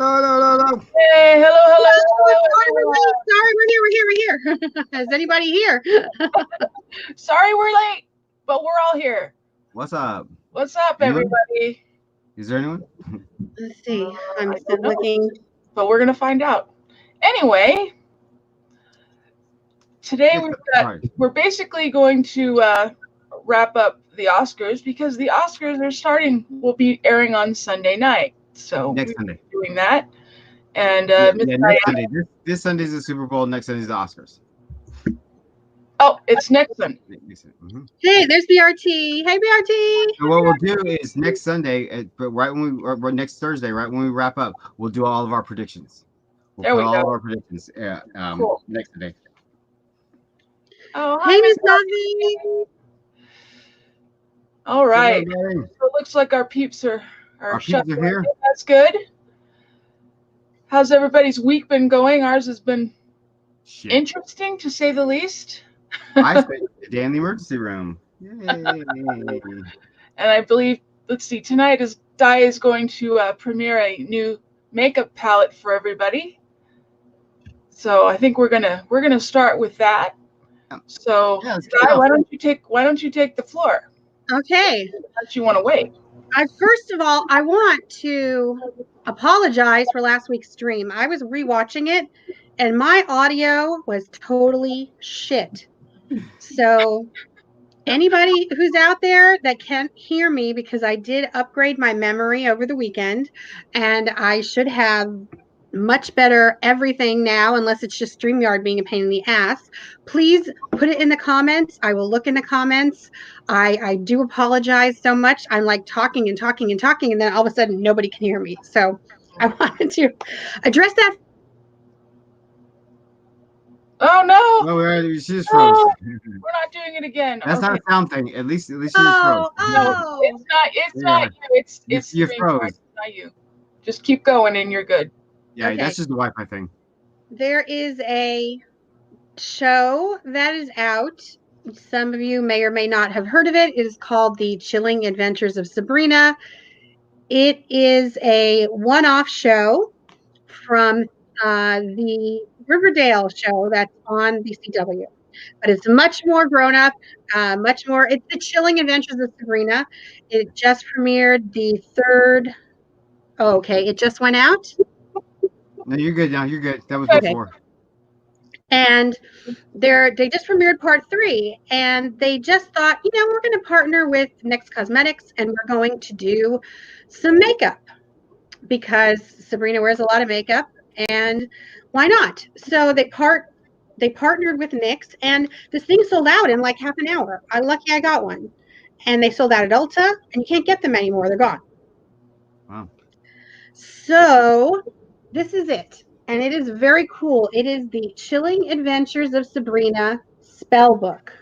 No. Hey, hello, Sorry, we're here. Is anybody here? Sorry we're late, but we're all here. What's up? What's up, Anyone? everybody? Is there anyone? Let's see. I'm I still don't know, looking. but we're gonna find out. Anyway, today we're basically going to wrap up the Oscars because the Oscars will be airing on Sunday night. So Next Sunday. Doing that. And next Sunday. This Sunday is the Super Bowl. Next Sunday is the Oscars. Oh, it's next Sunday. Mm-hmm. Hey, there's BRT. Hey, BRT. So what we'll do is next Sunday, but right when or next Thursday, right when we wrap up, we'll do all of our predictions. There we all go. of our predictions. Cool. Next Sunday. Oh, Hey, hi, Miss Navi. All right. So it looks like our peeps are here. That's good. How's everybody's week been going? Ours has been interesting, to say the least. I spent the day in the emergency room. Yay. And I believe, let's see, tonight Di is going to premiere a new makeup palette for everybody. So I think we're gonna start with that. So Di, why don't you take the floor? Okay. Unless you want to wait. First of all, I want to apologize for last week's stream. I was rewatching it, and my audio was totally shit. So anybody who's out there that can't hear me, because I did upgrade my memory over the weekend, and I should have much better everything now, unless it's just StreamYard being a pain in the ass, please put it in the comments. I will look in the comments. I do apologize so much. I'm like talking and talking and talking, and then all of a sudden nobody can hear me. So I wanted to address that. Oh no! No, she just froze. We're not doing it again. That's not a sound thing. At least she just froze. Oh. It's not you. It's you froze. It's not you. Just keep going and you're good. Yeah, okay. That's just the Wi-Fi thing. There is a show that is out. Some of you may or may not have heard of it. It is called The Chilling Adventures of Sabrina. It is a one-off show from the Riverdale show that's on the CW. But it's much more grown up, much more. It's The Chilling Adventures of Sabrina. It just premiered the third. Oh, okay. It just went out. No, you're good now. You're good. That was before. And they just premiered part 3, and they just thought, we're going to partner with NYX Cosmetics, and we're going to do some makeup because Sabrina wears a lot of makeup, and why not? So they partnered with NYX, and this thing sold out in like half an hour. I'm lucky I got one. And they sold out at Ulta, and you can't get them anymore. They're gone. Wow. So this is it. And it is very cool. It is the Chilling Adventures of Sabrina spell book.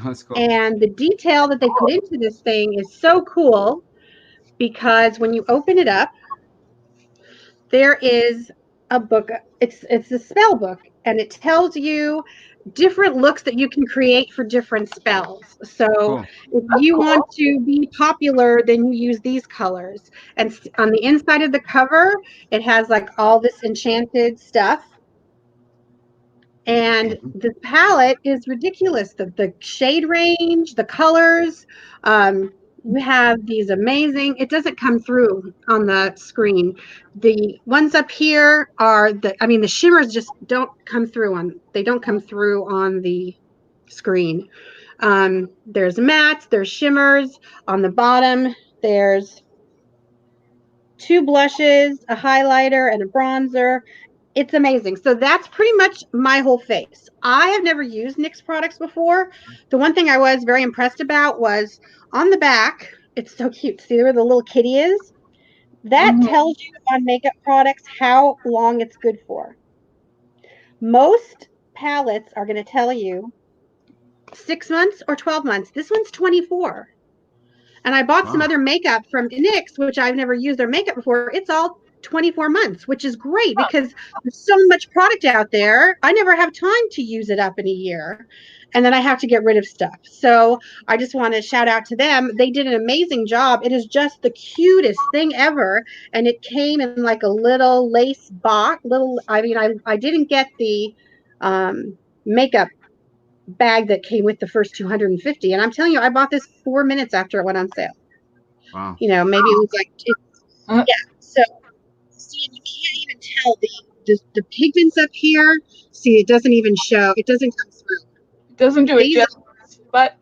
That's cool. And the detail that they put into this thing is so cool because when you open it up, there is a book. It's a spell book, and it tells you different looks that you can create for different spells. So if you want to be popular, then you use these colors. And on the inside of the cover, it has like all this enchanted stuff. And the palette is ridiculous. The shade range, the colors. You have these amazing, it doesn't come through on the screen. The ones up here are the shimmers just don't come through on the screen. There's mattes, there's shimmers. On the bottom, there's 2 blushes, a highlighter, and a bronzer. It's amazing. So that's pretty much my whole face. I have never used NYX products before. The one thing I was very impressed about was on the back. It's so cute. See where the little kitty is? That tells you on makeup products how long it's good for. Most palettes are going to tell you 6 months or 12 months. This one's 24. And I bought some other makeup from NYX, which I've never used their makeup before. It's all 24 months, which is great because there's so much product out there. I never have time to use it up in a year. And then I have to get rid of stuff. So I just want to shout out to them. They did an amazing job. It is just the cutest thing ever. And it came in like a little lace box. I didn't get the makeup bag that came with the first 250. And I'm telling you, I bought this 4 minutes after it went on sale. Wow. Maybe it was like, yeah. So see, you can't even tell the pigments up here. See, it doesn't even show. It doesn't come through. It doesn't do it justice, but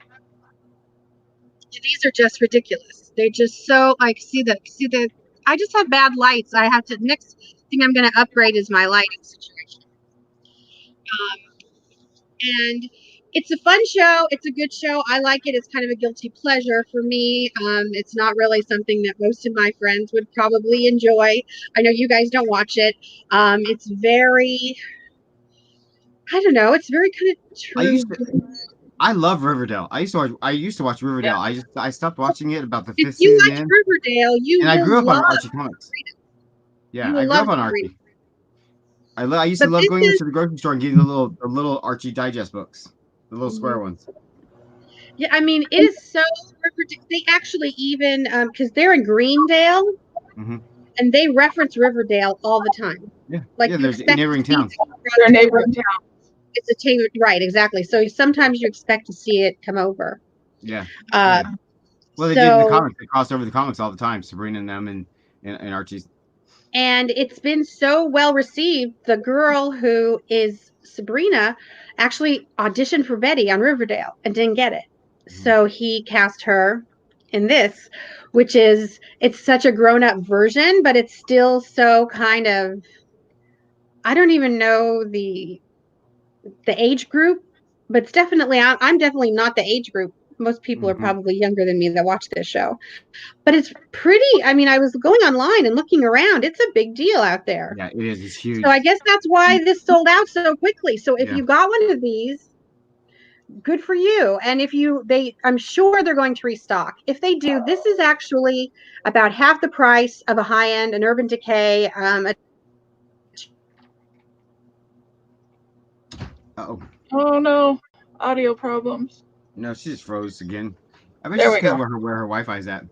these are just ridiculous. They're just so like see the I just have bad lights. I have to next thing I'm going to upgrade is my lighting situation. And it's a fun show. It's a good show. I like it. It's kind of a guilty pleasure for me. It's not really something that most of my friends would probably enjoy. I know you guys don't watch it. It's very, I don't know. It's very kind of true. I love Riverdale. I used to watch Riverdale. Yeah. I stopped watching it about the 5th If you season like in. Riverdale, And I grew up on Archie comics. Yeah, I grew up on Archie. I used to love going into the grocery store and getting the little Archie digest books, the little square ones. Yeah, I mean, it is so. They actually even because they're in Greendale, and they reference Riverdale all the time. Yeah, like yeah. There's neighboring towns. They're neighboring towns. It's a tailored, right? Exactly. So sometimes you expect to see it come over. Yeah. Well, they did in the comics. They crossed over the comics all the time. Sabrina and them and Archie's. And it's been so well received. The girl who is Sabrina actually auditioned for Betty on Riverdale and didn't get it. So he cast her in this, which is, it's such a grown-up version, but it's still so kind of, I don't even know the age group, but it's definitely, I'm definitely not the age group. Most people are probably younger than me that watch this show. But it's pretty. I mean, I was going online and looking around. It's a big deal out there. Yeah, it is. It's huge. So I guess that's why this sold out so quickly. So if you got one of these, good for you. And if I'm sure they're going to restock. If they do, this is actually about half the price of a high-end, an Urban Decay. Oh no, audio problems. No, she just froze again. I bet she's because where her Wi-Fi is at.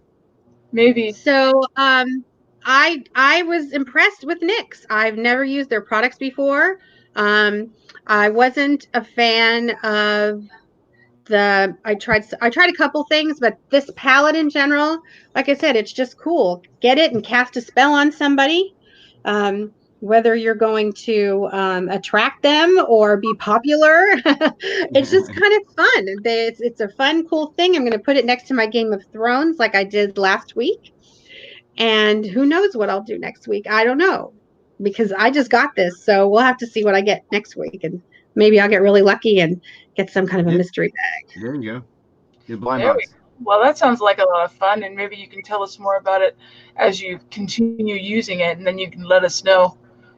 Maybe. So I was impressed with NYX. I've never used their products before. I wasn't a fan of I tried a couple things, but this palette in general, like I said, it's just cool. Get it and cast a spell on somebody. Whether you're going to attract them or be popular, it's just kind of fun. It's a fun, cool thing. I'm going to put it next to my Game of Thrones like I did last week. And who knows what I'll do next week? I don't know, because I just got this. So we'll have to see what I get next week. And maybe I'll get really lucky and get some kind of a mystery bag. There you go. Your blind box. Well, that sounds like a lot of fun. And maybe you can tell us more about it as you continue using it. And then you can let us know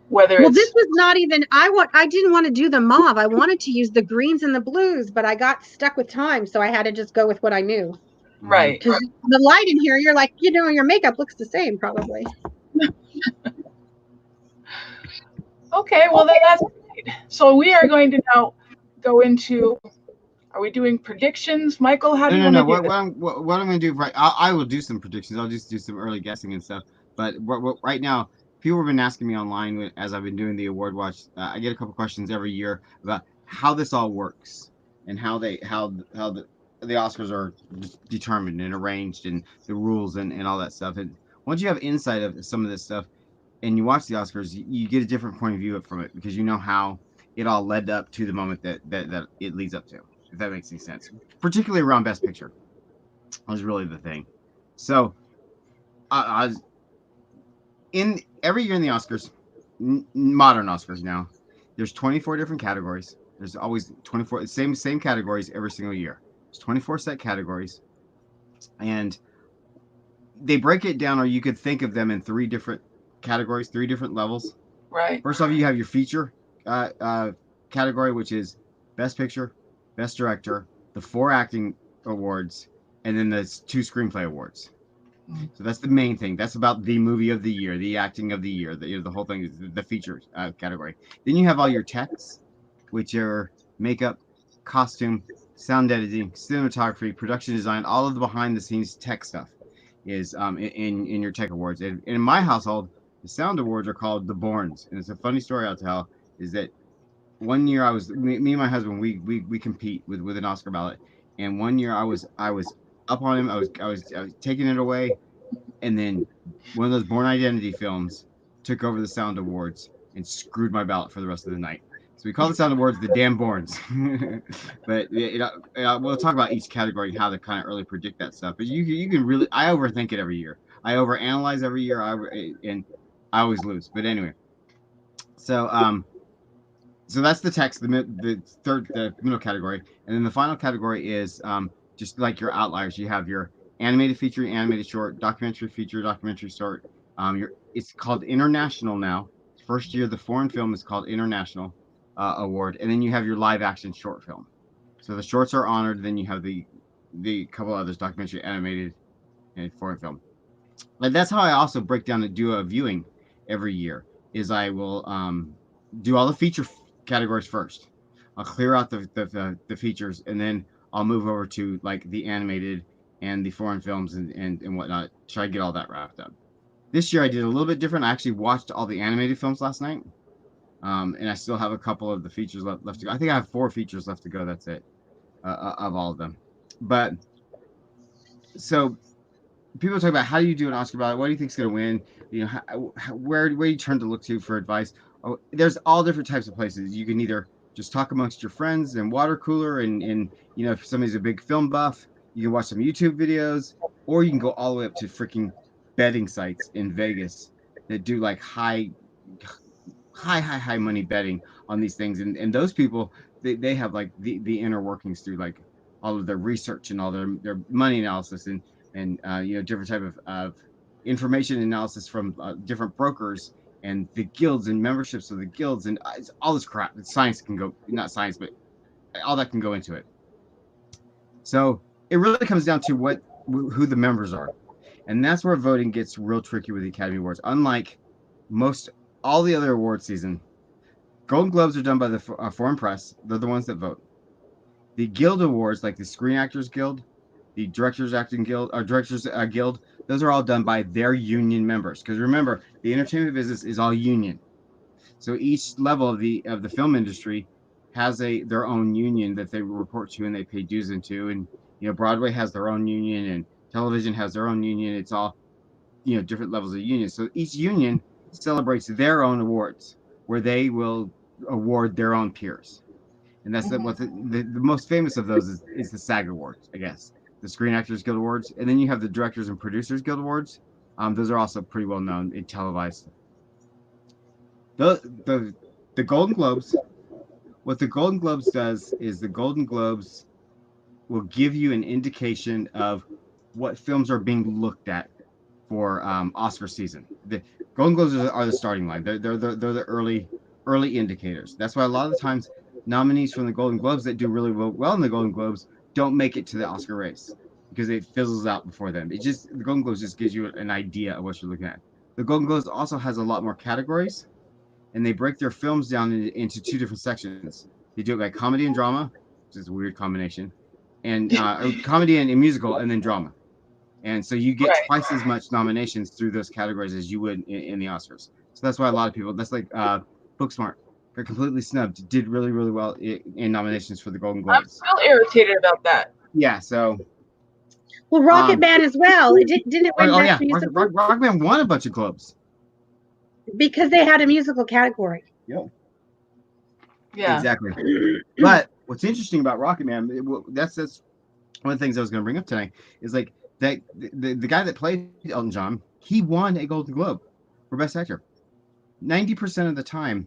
whether this was not even, I didn't want to do the mauve. I wanted to use the greens and the blues, but I got stuck with time. So I had to just go with what I knew. Right. Because the light in here, you're like, your makeup looks the same probably. Okay, well then that's great. So we are going to now go into, are we doing predictions? Michael, how do you want to do this? What I'm going to do, I will do some predictions. I'll just do some early guessing and stuff. But right now, people have been asking me online as I've been doing the award watch. I get a couple questions every year about how this all works and how the Oscars are determined and arranged and the rules and all that stuff. And once you have insight of some of this stuff and you watch the Oscars, you get a different point of view from it because you know how it all led up to the moment that it leads up to, if that makes any sense. Particularly around Best Picture was really the thing. So every year in the Oscars, modern Oscars now, there's 24 different categories. There's always 24 same categories every single year. There's 24 set categories, and they break it down, or you could think of them in 3 different categories, 3 different levels. Right. First off, you have your feature category, which is Best Picture, Best Director, the 4 acting awards, and then the 2 screenplay awards. So that's the main thing. That's about the movie of the year, the acting of the year, the whole thing is the features category. Then you have all your techs, which are makeup, costume, sound editing, cinematography, production design, all of the behind the scenes tech stuff is in your tech awards. And in my household, the sound awards are called the Borns. And it's a funny story I'll tell is that one year me and my husband we compete with an Oscar ballot, and one year I was up on him. I was taking it away, and then one of those Born Identity films took over the Sound Awards and screwed my ballot for the rest of the night. So we call the Sound Awards the damn Borns. But we'll talk about each category and how to kind of early predict that stuff. But you can really, I overthink it every year. I overanalyze every year. And I always lose. But anyway, so so that's the text, the middle category, and then the final category is just like your outliers. You have your animated feature, animated short, documentary feature, documentary short. It's called international now. First year, the foreign film is called international award, and then you have your live action short film. So the shorts are honored. Then you have the couple others, documentary, animated, and foreign film. But that's how I also break down and do a viewing every year. Is I will do all the feature categories first. I'll clear out the features, and then I'll move over to like the animated and the foreign films and whatnot. Try to get all that wrapped up. This year I did a little bit different. I actually watched all the animated films last night, and I still have a couple of the features left to go. I think I have 4 features left to go. That's it of all of them. But so people talk about how do you do an Oscar ballot? What do you think is going to win? You know, where do you turn to look to for advice? Oh, there's all different types of places. You can either just talk amongst your friends and water cooler, and you know, if somebody's a big film buff, you can watch some YouTube videos, or you can go all the way up to freaking betting sites in Vegas that do like high money betting on these things, and those people they have like the inner workings through like all of their research and all their money analysis and you know, different type of information analysis from different brokers and the guilds and memberships of the guilds and all this crap. Science can go, not science, but all that can go into it. So it really comes down to who the members are, and that's where voting gets real tricky with the Academy Awards. Unlike all the other award season, Golden Globes are done by the foreign press. They're the ones that vote. The Guild Awards, like the Screen Actors Guild, the Directors Acting Guild, or Directors Guild, those are all done by their union members. Because remember, the entertainment business is all union. So each level of the film industry has their own union that they report to and they pay dues into. And you know, Broadway has their own union, and television has their own union. It's all, you know, different levels of union. So each union celebrates their own awards, where they will award their own peers. And that's what the most famous of those is the SAG Awards, I guess. The Screen Actors Guild Awards, and then you have the Directors and Producers Guild Awards. Those are also pretty well known and televised. The Golden Globes, what the Golden Globes does is the Golden Globes will give you an indication of what films are being looked at for Oscar season. The Golden Globes are the starting line. They're the early indicators. That's why a lot of the times nominees from the Golden Globes that do really well in the Golden Globes don't make it to the Oscar race because it fizzles out before them. The Golden Globes just gives you an idea of what you're looking at. The Golden Globes also has a lot more categories, and they break their films down into 2 different sections. They do it by comedy and drama, which is a weird combination, and comedy and musical, and then drama. And so you get twice as much nominations through those categories as you would in the Oscars. So that's why a lot of people, that's like Booksmart, got completely snubbed, did really, really well in nominations for the Golden Globes. I'm still irritated about that. Yeah, so. Well, Rocket Man as well. Didn't it win Best Musical? Rocket Man won a bunch of Globes. Because they had a musical category. Yep. Yeah. Exactly. But what's interesting about Rocket Man, that's one of the things I was going to bring up tonight, is like that the guy that played Elton John, he won a Golden Globe for Best Actor. 90% of the time,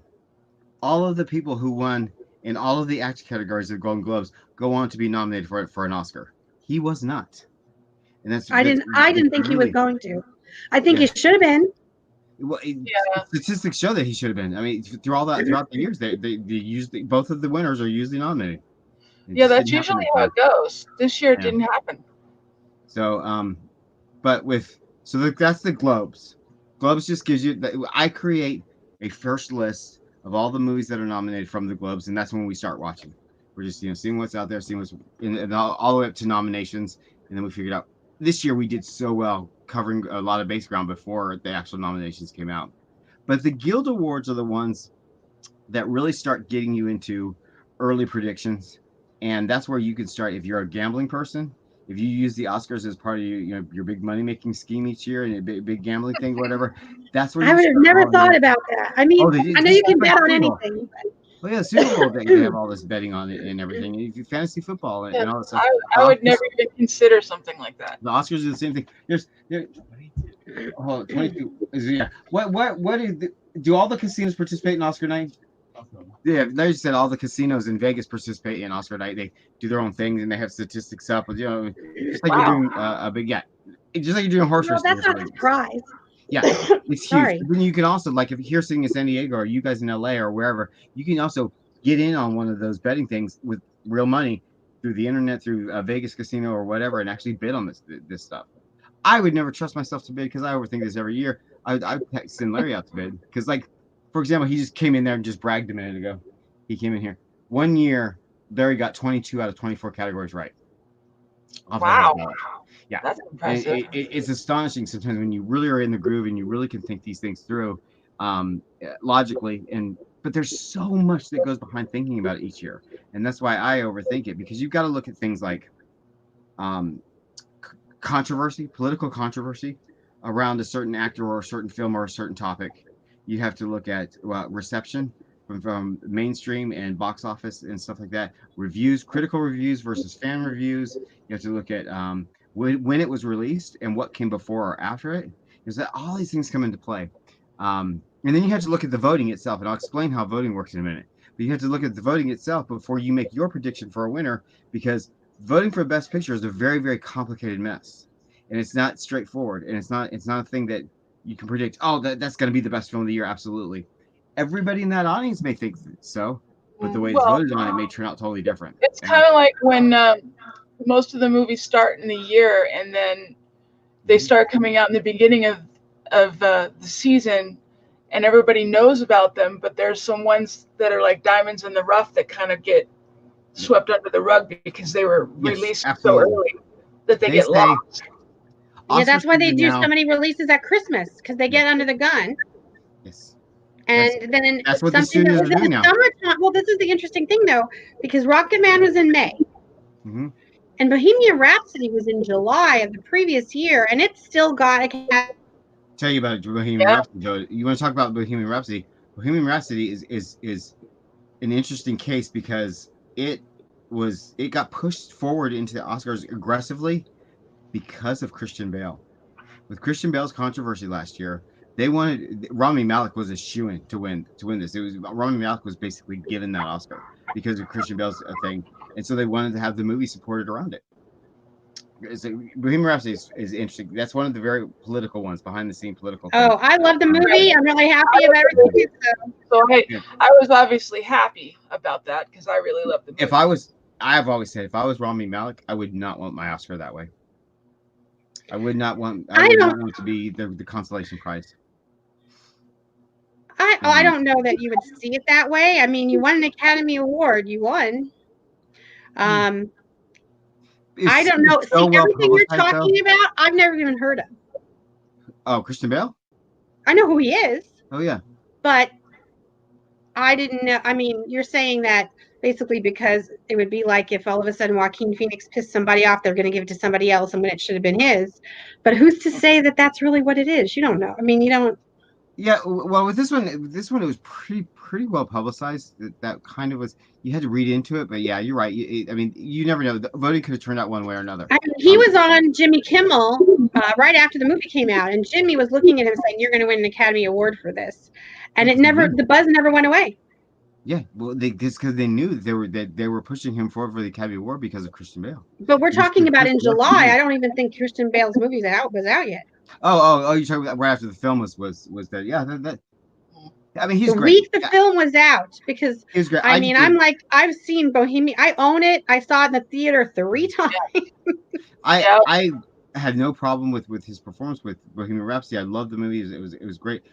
all of the people who won in all of the acting categories of Golden Globes go on to be nominated for an Oscar. He was not. And I didn't think he was going to. I think he should have been. Well, statistics show that he should have been. I mean, throughout the years, they usually, both of the winners are usually nominated. That's usually how it goes. This year it didn't happen. So, but with So that's the Globes. Globes just gives you. I create a first list of all the movies that are nominated from the Globes, and that's when we start watching. We're just seeing what's out there, seeing what's and all the way up to nominations, and then we figured out. This year we did so well covering a lot of base ground before the actual nominations came out. But the Guild Awards are the ones that really start getting you into early predictions, and that's where you can start if you're a gambling person. If you use the Oscars as part of your big money making scheme each year and a big gambling thing, whatever, that's where I you would have start. never thought about that. I mean, Oh, they did I know just you can like bet on Super Bowl. anything. Well, yeah, Super Bowl they have all this betting on it and everything. If you fantasy football and all that stuff. I would never even consider something like that. The Oscars are the same thing. There's 22. Yeah. What do all the casinos participate in Oscar night? Yeah, they said all the casinos in Vegas participate in Oscar night. They do their own things and they have statistics up. Just like you're doing a big just like you're doing a horse race. Well, that's not a surprise. Yeah, it's huge. Sorry. But then you can also, like, if you're sitting in San Diego or you guys in LA or wherever, you can also get in on one of those betting things with real money through the internet, through a Vegas casino or whatever, and actually bid on this stuff. I would never trust myself to bid because I overthink this every year. I'd send Larry out to bid because, like, for example, he just came in there and just bragged a minute ago. He came in here. One year, Larry got 22 out of 24 categories right. Wow. Yeah, that's impressive. It's astonishing sometimes when you really are in the groove and you really can think these things through logically. But there's so much that goes behind thinking about it each year, and that's why I overthink it, because you've got to look at things like controversy, political controversy around a certain actor or a certain film or a certain topic. You have to look at reception from mainstream and box office and stuff like that. Reviews, critical reviews versus fan reviews. You have to look at when it was released and what came before or after it. Because all these things come into play. And then you have to look at the voting itself, and I'll explain how voting works in a minute. But you have to look at the voting itself before you make your prediction for a winner, because voting for Best Picture is a very, very complicated mess, and it's not straightforward, and it's not a thing that you can predict. Oh, that's going to be the best film of the year. Absolutely, everybody in that audience may think so, but the way it's voted on it may turn out totally different. It's kind of like when most of the movies start in the year, and then they start coming out in the beginning of the season, and everybody knows about them, but there's some ones that are like diamonds in the rough that kind of get swept under the rug because they were released so early that they get lost. Yeah, that's why they do so many releases at Christmas, because they get under the gun. Yes. And then that's what the something that studios was are in doing the now. summertime. Well, this is the interesting thing, though, because Rocket Man was in May. Mm-hmm. And Bohemian Rhapsody was in July of the previous year, and it still got a Tell you about Bohemian Rhapsody, Joe. You want to talk about Bohemian Rhapsody? Bohemian Rhapsody is an interesting case because it got pushed forward into the Oscars aggressively because of Christian Bale. With Christian Bale's controversy last year, they wanted Rami Malek was a shoo-in to win this. It was Rami Malek was basically given that Oscar because of Christian Bale's thing, and so they wanted to have the movie supported around it. So Bohemian Rhapsody is interesting. That's one of the very political ones, behind the scene political things. Oh, I love the movie. I'm really happy about everything. So I was obviously happy about that because I really love the movie. I've always said, if I was Rami Malek, I would not want my Oscar that way. I would not want it to be the consolation prize. I don't know that you would see it that way. I mean, you won an Academy Award. You won. I don't know. So See, everything you're talking about, I've never even heard of. Oh, Christian Bale? I know who he is. Oh, yeah. But I didn't know. I mean, you're saying that basically because it would be like if all of a sudden Joaquin Phoenix pissed somebody off, they're going to give it to somebody else, and when it should have been his. But who's to say that that's really what it is? You don't know. I mean, you don't. Yeah, well, with this one, it was pretty well publicized. That kind of was. You had to read into it, but yeah, you're right. I mean, you never know. The voting could have turned out one way or another. I mean, he was on Jimmy Kimmel right after the movie came out, and Jimmy was looking at him saying, "You're going to win an Academy Award for this," and the buzz never went away. Yeah, well, just because they knew that they were pushing him forward for the Academy Award because of Christian Bale. But we're talking about in July. I don't even think Christian Bale's movie was out yet. Oh! You're talking about right after the film was that? Yeah, that. I mean, he's the great. Week the film was out, because he's great. I mean, I'm like, I've seen Bohemian. I own it. I saw it in the theater 3 times. I had no problem with his performance with Bohemian Rhapsody. I loved the movie. It was great.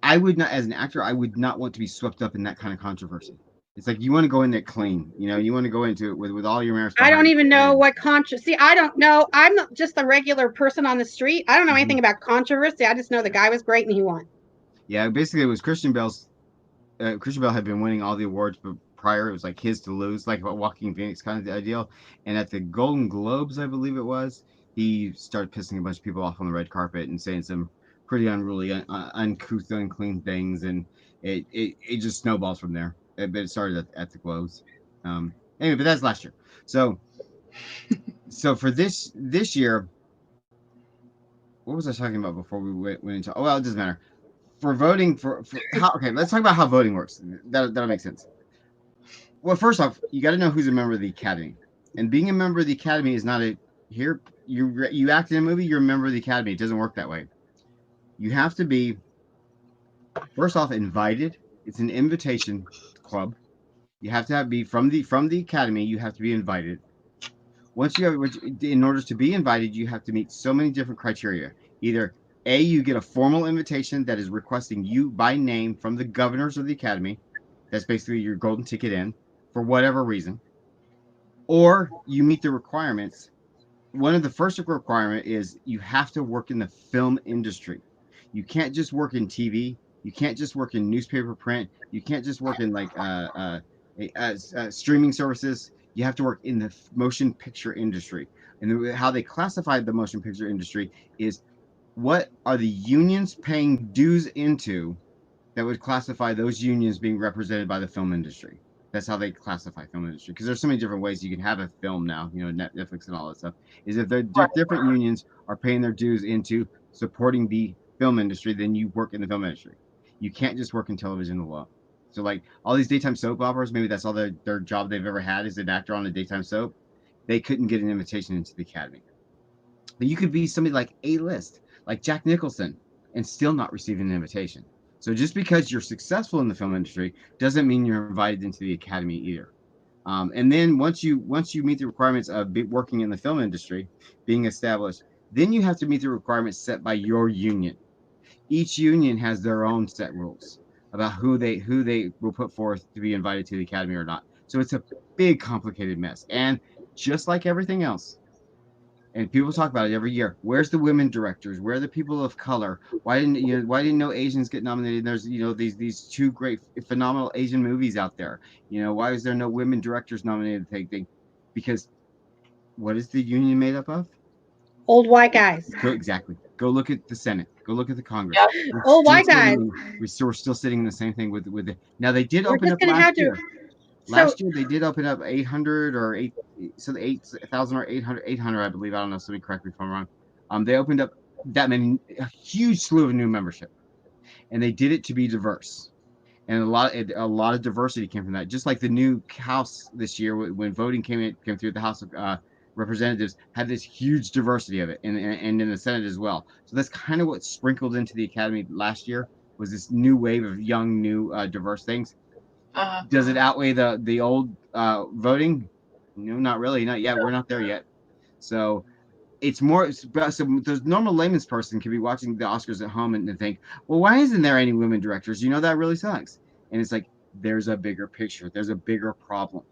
I would not, as an actor, I would not want to be swept up in that kind of controversy. It's like you want to go in there clean. You want to go into it with all your merits I behind don't even you. know And what See, I don't know. I'm not just a regular person on the street. I don't know anything about controversy. I just know the guy was great and he won. yeah, basically it was Christian Bale's. Christian Bale had been winning all the awards, but prior it was like his to lose, like a Walking Phoenix kind of deal. And at the Golden Globes, I believe it was, he started pissing a bunch of people off on the red carpet and saying some pretty unruly, uncouth, unclean things, and it just snowballs from there. But it started at the Globes. Anyway, but that's last year. So for this year, what was I talking about before we went into? Oh well, it doesn't matter. For voting for how, okay, let's talk about how voting works. That'll make sense. Well, first off, you got to know who's a member of the Academy, and being a member of the Academy is not a here you act in a movie, you're a member of the Academy. It doesn't work that way. You have to be first off invited. It's an invitation club. You have to be from the Academy. You have to be invited. Once you have, in order to be invited, you have to meet so many different criteria. Either A, you get a formal invitation that is requesting you by name from the governors of the Academy. That's basically your golden ticket in for whatever reason. Or you meet the requirements. One of the first requirement is you have to work in the film industry. You can't just work in TV. You can't just work in newspaper print. You can't just work in like streaming services. You have to work in the motion picture industry. And how they classified the motion picture industry is what are the unions paying dues into that would classify those unions being represented by the film industry. That's how they classify film industry, because there's so many different ways you can have a film now. Netflix and all that stuff. Is if the different unions are paying their dues into supporting the film industry, then you work in the film industry. You can't just work in television alone. So like all these daytime soap operas, maybe that's all their job they've ever had is an actor on a daytime soap. They couldn't get an invitation into the Academy. But you could be somebody like A-list, like Jack Nicholson, and still not receive an invitation. So just because you're successful in the film industry doesn't mean you're invited into the Academy either. And then once you meet the requirements of working in the film industry, being established, then you have to meet the requirements set by your union. Each union has their own set rules about who they will put forth to be invited to the Academy or not. So it's a big, complicated mess. And just like everything else, and people talk about it every year. Where's the women directors? Where are the people of color? Why didn't no Asians get nominated? There's these two great phenomenal Asian movies out there. Why is there no women directors nominated? Because what is the union made up of? Old white guys. Exactly. Go look at the Senate. Go look at the Congress. Yep. Old white guys. We're still sitting in the same thing with the. Now they did We're open just up gonna last have to. year. So Last year they did open up 800 or 8,000 or 800, I believe. I don't know. Somebody correct me if I'm wrong. They opened up a huge slew of new membership, and they did it to be diverse. And a lot of diversity came from that. Just like the new House this year, when voting came through the House of Representatives, had this huge diversity of it, and in the Senate as well. So that's kind of what sprinkled into the Academy last year was this new wave of young, new, diverse things. Does it outweigh the old voting? No, not really. Not yet. We're not there yet. So it's more. So the normal layman's person can be watching the Oscars at home and think, well, why isn't there any women directors? That really sucks. And it's like there's a bigger picture. There's a bigger problem,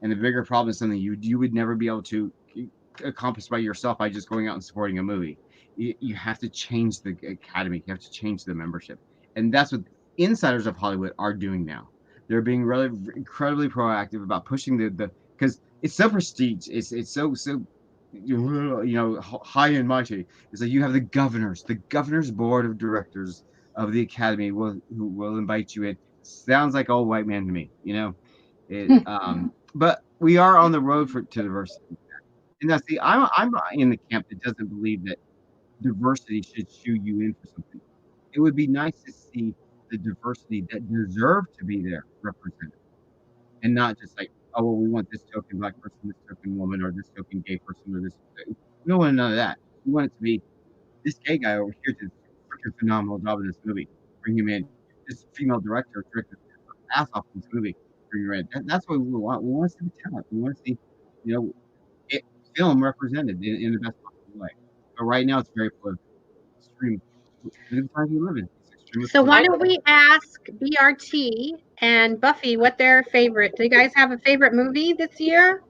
and the bigger problem is something you would never be able to accomplish by yourself by just going out and supporting a movie. You have to change the Academy. You have to change the membership, and that's what insiders of Hollywood are doing now. They're being really incredibly proactive about pushing the because it's so prestige. It's so high and mighty. It's like you have the governor's board of directors of the Academy who will invite you in. Sounds like old white man to me. But we are on the road to diversity. And now, see, I'm in the camp that doesn't believe that diversity should shoe you in for something. It would be nice to see the diversity that deserve to be there represented, and not just like, oh well, we want this token black person, this token woman, or this token gay person, or this. We don't want none of that. We want it to be this gay guy over here did a freaking phenomenal job in this movie. Bring him in. This female director directed her ass off in this movie. Bring her in. That's what we want. We want to see the talent. We want to see, you know, it, film represented in the best possible way. But right now, it's very political. Extreme. Look at the times we live in. It's extremely So why political. don't we ask BRT and Buffy what their favorite? Do you guys have a favorite movie this year?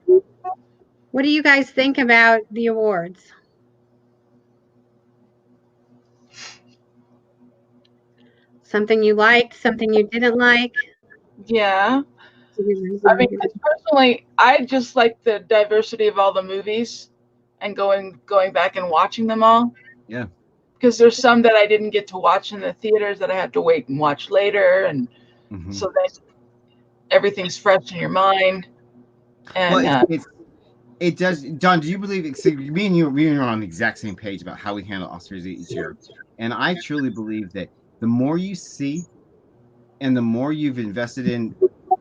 What do you guys think about the awards? Something you liked, something you didn't like? Yeah. I mean, 'cause personally, I just like the diversity of all the movies and going back and watching them all. Yeah. Because there's some that I didn't get to watch in the theaters that I had to wait and watch later, and Mhm. so then everything's fresh in your mind. And Well, it does. Don, do you believe? So me and you are on the exact same page about how we handle Oscars each year, and I truly believe that the more you see, and the more you've invested in,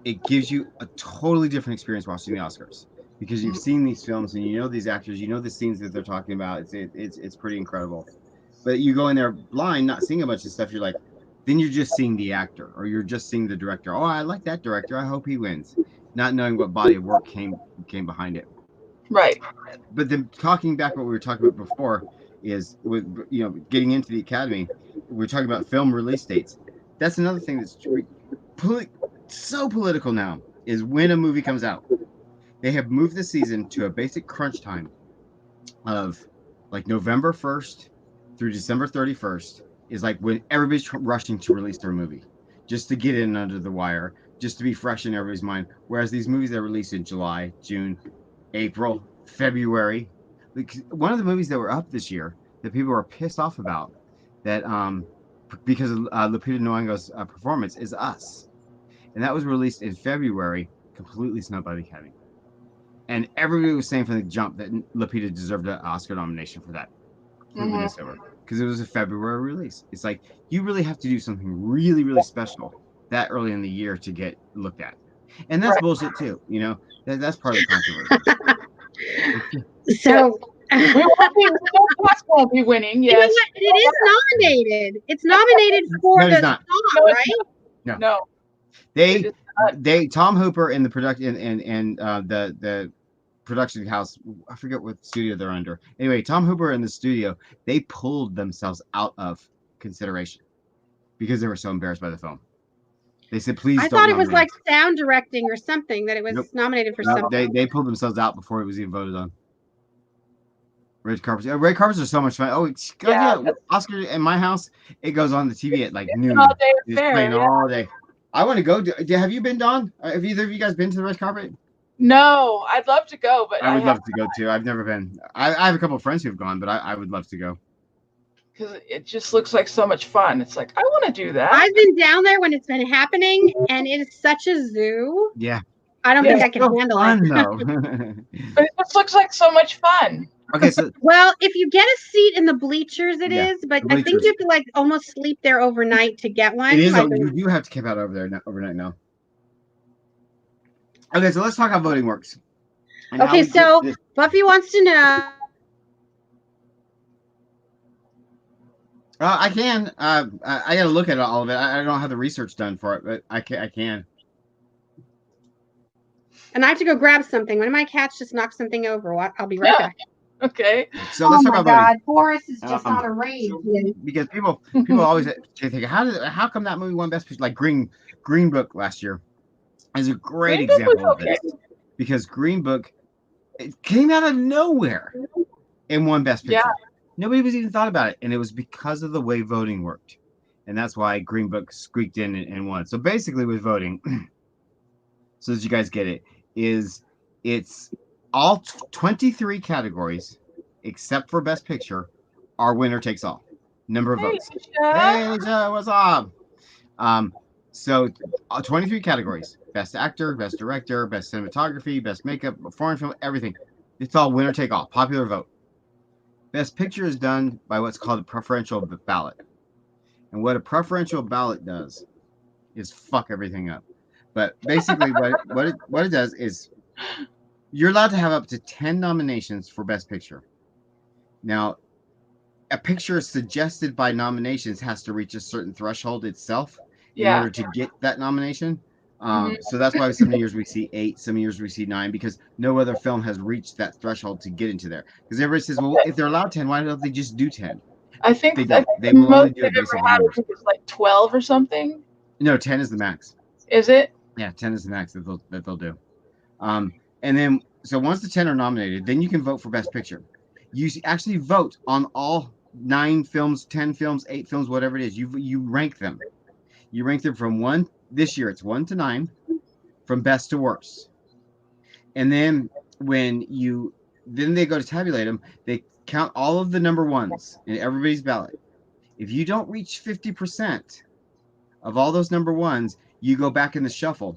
it gives you a totally different experience watching the Oscars because you've seen these films and you know these actors, you know the scenes that they're talking about. It's pretty incredible. But you go in there blind, not seeing a bunch of stuff. You're like, then you're just seeing the actor, or you're just seeing the director. Oh, I like that director. I hope he wins, not knowing what body of work came behind it. right. But then talking back what we were talking about before is with getting into the Academy, we're talking about film release dates. That's another thing that's so political now is when a movie comes out. They have moved the season to a basic crunch time of like November 1st through December 31st is like when everybody's rushing to release their movie just to get in under the wire, just to be fresh in everybody's mind. Whereas these movies that release in July, June, April, February, like one of the movies that were up this year that people were pissed off about that because of Lupita Nyong'o's performance is Us, and that was released in February, completely snubbed by the Academy. And everybody was saying from the jump that Lupita deserved an Oscar nomination for that. Completely missed over because it was a February release. It's like you really have to do something really, really special that early in the year to get looked at, and that's Right. bullshit too. That's part of the controversy. So We won't be winning. you know Yes. what? It is nominated. It's nominated for No, it's the not. song, No, it's right? No. They Tom Hooper and the production and the production house, I forget what studio they're under. Anyway, Tom Hooper and the studio, they pulled themselves out of consideration because they were so embarrassed by the film. They said, please I don't thought it was nominate like sound directing or something, that it was Nope. nominated for No, something. they pulled themselves out before it was even voted on. Red carpets. Red carpets are so much fun. Oh, yeah. Oscar in my house, it goes on the TV at like noon. All day It's affair, playing yeah. all day. I want to go. Have you been, Dawn? Have either of you guys been to the red carpet? No, I'd love to go, but I would love to go too. I've never been. I have a couple of friends who've gone, but I would love to go. because it just looks like so much fun. It's like I want to do that. I've been down there when it's been happening, and it is such a zoo. Yeah. I don't think I can Still handle fun, it. though. But it just looks like so much fun. Okay, so Well, if you get a seat in the bleachers, it Yeah, is. But the I think bleachers. you have to like almost sleep there overnight to get one. it is. Like, You do have to camp out over there overnight now. Okay, so let's talk how voting works. And how okay, we get so this- Buffy wants to know. I can. I got to look at all of it. I don't have the research done for it, but I can. And I have to go grab something. One of my cats just knocked something over. I'll be right back. Okay. So let's talk about voting. Boris is just Um, on a rage. Because people always think, how come that movie won Best Picture? Like Green Book last year is a great Green Book was example of okay. this. Because Green Book, it came out of nowhere and won Best Picture. Yeah. Nobody was even thought about it, and it was because of the way voting worked, and that's why Green Book squeaked in and won. So basically, with voting, so that you guys get it, it's all 23 categories except for Best Picture are winner takes all. Number of votes. Hey, Joe, what's up? So 23 categories: Best Actor, Best Director, Best Cinematography, Best Makeup, Foreign Film, everything. It's all winner take all, popular vote. Best Picture is done by what's called a preferential ballot. And what a preferential ballot does is fuck everything up. But basically what it does is you're allowed to have up to 10 nominations for Best Picture. Now, a picture suggested by nominations has to reach a certain threshold itself in order to get that nomination. So that's why some years we see 8, some years we see 9, because no other film has reached that threshold to get into there. Because everybody says, well, if they're allowed 10, why don't they just do 10? I think They I don't. think They the will only most do they've it based ever on the had numbers. was like 12 or something. No, 10 is the max. Is it? Yeah, 10 is the max that they'll do. And then, so once the 10 are nominated, then you can vote for Best Picture. You actually vote on all 9 films, 10 films, 8 films, whatever it is. You rank them. You rank them from 1, this year it's 1 to 9, from best to worst. And then then they go to tabulate them, they count all of the number ones in everybody's ballot. If you don't reach 50% of all those number ones, you go back in the shuffle.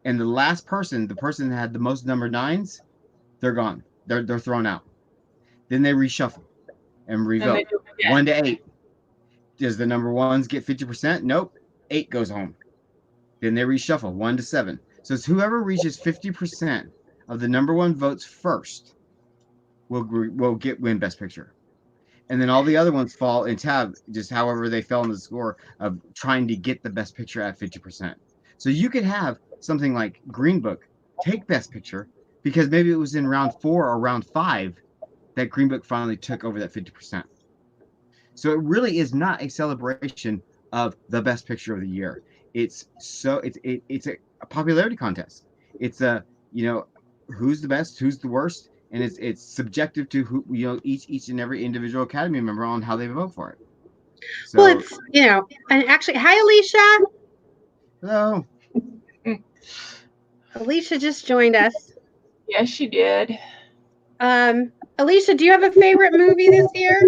And the last person, the person that had the most number 9s, they're gone. They're thrown out. Then they reshuffle and And they revote. do it again. 1 to 8. Does the number 1s get 50%? Nope. 8 goes home. Then they reshuffle 1 to 7. So it's whoever reaches 50% of the number 1 votes first will win Best Picture. And then all the other ones fall in tab, just however they fell in the score of trying to get the Best Picture at 50%. So you could have something like Green Book take Best Picture because maybe it was in round 4 or round 5 that Green Book finally took over that 50%. So it really is not a celebration of the Best Picture of the year. It's a popularity contest. It's who's the best, who's the worst, and it's subjective to who each and every individual Academy member on how they vote for it. So, well, it's and actually, hi Alicia. Hello. Alicia just joined us. Yes, she did. Alicia, do you have a favorite movie this year?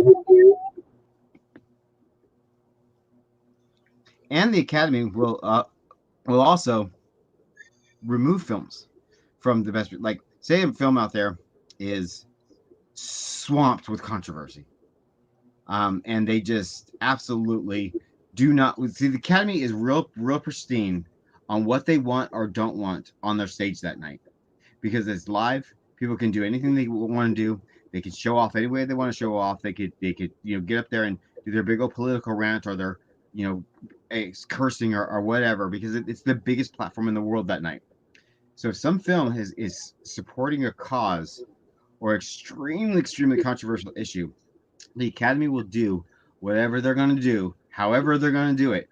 And the Academy will also remove films from the best. Like, say a film out there is swamped with controversy, and they just absolutely do not see. The Academy is real pristine on what they want or don't want on their stage that night, because it's live. People can do anything they want to do. They can show off any way they want to show off. They could get up there and do their big old political rant or their cursing or whatever, because it's the biggest platform in the world that night. So if some film is supporting a cause or extremely controversial issue, the Academy will do whatever they're going to do, however they're going to do it,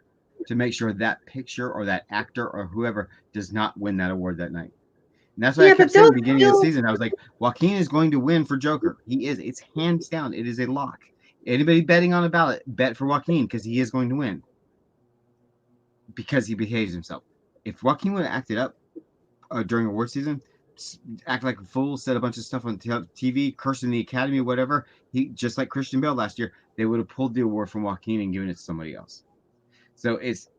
to make sure that picture or that actor or whoever does not win that award that night. And that's why I kept saying at the beginning of the season, I was like, Joaquin is going to win for Joker. He is. It's hands down. It is a lock. Anybody betting on a ballot, bet for Joaquin, because he is going to win. Because he behaves himself. If Joaquin would have acted up during award season, act like a fool, said a bunch of stuff on TV, cursing the Academy or whatever, he just like Christian Bale last year, they would have pulled the award from Joaquin and given it to somebody else. So it's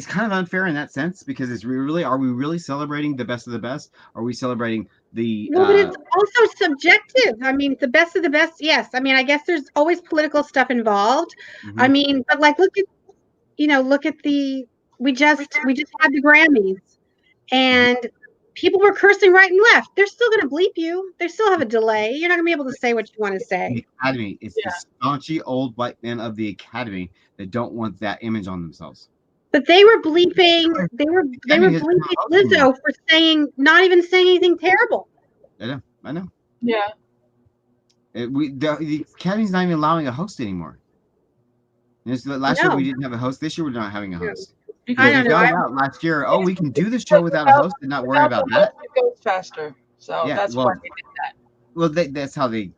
kind of unfair in that sense, because are we really celebrating the best of the best? Are we celebrating the Well, but it's also subjective. I mean, the best of the best, yes. I mean, I guess there's always political stuff involved. Mm-hmm. I mean, but like look at the we just had the Grammys, and people were cursing right and left. They're still going to bleep you. They still have a delay. You're not going to be able to say what you want to say. The Academy, it's the staunchy old white men of the Academy that don't want that image on themselves. But they were bleeping. They were bleeping Lizzo for not even saying anything terrible. I know. Yeah. The Academy's not even allowing a host anymore. Last year we didn't have a host. This year we're not having a host. Because they found out last year, we can do the show without a host and not worry about that. It goes faster. So that's why they did that. Well, that's how they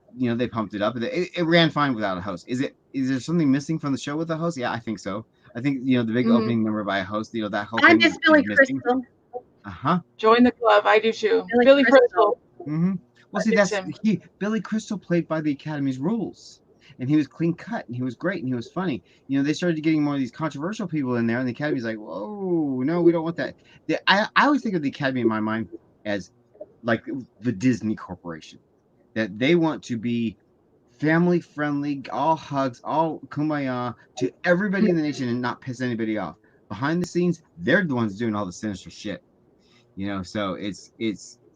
pumped it up. It ran fine without a host. Is there something missing from the show with a host? Yeah, I think so. I think the big opening number by a host, that whole thing. I miss Billy Crystal. Join the club. I do too. Billy Crystal. Mm-hmm. Well, see, Billy Crystal played by the Academy's rules, and he was clean cut, and he was great, and he was funny. They started getting more of these controversial people in there, and the Academy's like, whoa, no, we don't want that. I always think of the Academy in my mind as like the Disney Corporation, that they want to be family friendly, all hugs, all kumbaya to everybody in the nation and not piss anybody off. Behind the scenes, they're the ones doing all the sinister shit. So it's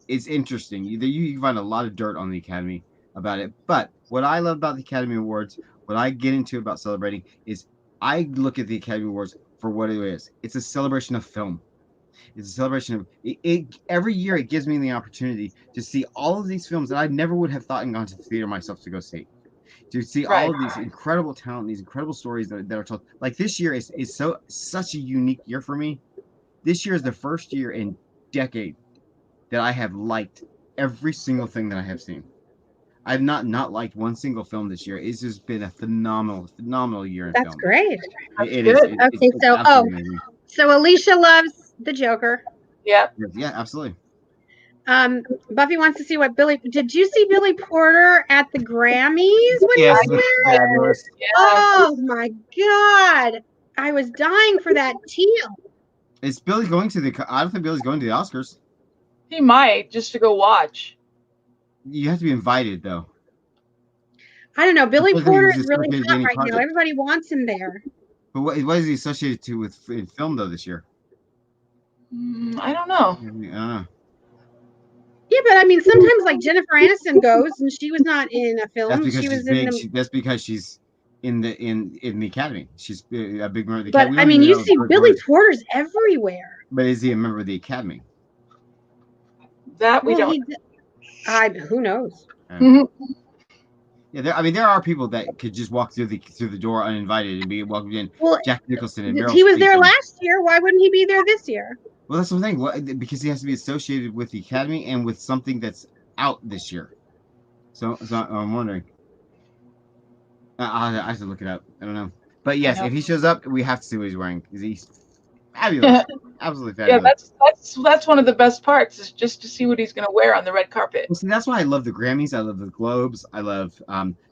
interesting. You can find a lot of dirt on the Academy about it. But what I love about the Academy Awards, what I get into about celebrating, is I look at the Academy Awards for what it is. It's a celebration of film. It's a celebration of it. Every year, it gives me the opportunity to see all of these films that I never would have thought and gone to the theater myself to go see. To see Right. all of these incredible talent, these incredible stories that are told. Like this year is such a unique year for me. This year is the first year in decade that I have liked every single thing that I have seen. I've not liked one single film this year. It's just been a phenomenal year in That's film. great. It good. is. Okay, It's so absolutely amazing. so Alicia loves the Joker. Yeah. Yeah, absolutely. Buffy wants to see what Billy. Did you see Billy Porter at the Grammys when Yes, he it was looks there? fabulous. Yeah. Oh my god! I was dying for that teal. Is Billy going to the? I don't think Billy's going to the Oscars. He might just to go watch. You have to be invited though. I don't know. Billy Doesn't mean Porter he's is really associated with hot any right now. project. Everybody wants him there. But what is he associated to with in film though this year? I don't know. I don't know. Yeah, but I mean, sometimes like Jennifer Aniston goes, and she was not in a That's film. because She she's was in big. the. That's because she's in the Academy. She's a big member of the But Academy. We I don't mean, even you know see Billy Porter's everywhere. But is he a member of the Academy? That we Well, don't. who knows? Yeah, I mean, there are people that could just walk through the door uninvited and be welcomed in. Well, Jack Nicholson and Meryl he was Streep there and- last year. Why wouldn't he be there this year? Well, that's the thing. Because he has to be associated with the Academy and with something that's out this year. So I'm wondering. I have to look it up. I don't know. But yes, know. if he shows up, we have to see what he's wearing because he's fabulous, absolutely fabulous. Yeah, that's one of the best parts is just to see what he's going to wear on the red carpet. Well, see, that's why I love the Grammys. I love the Globes. I love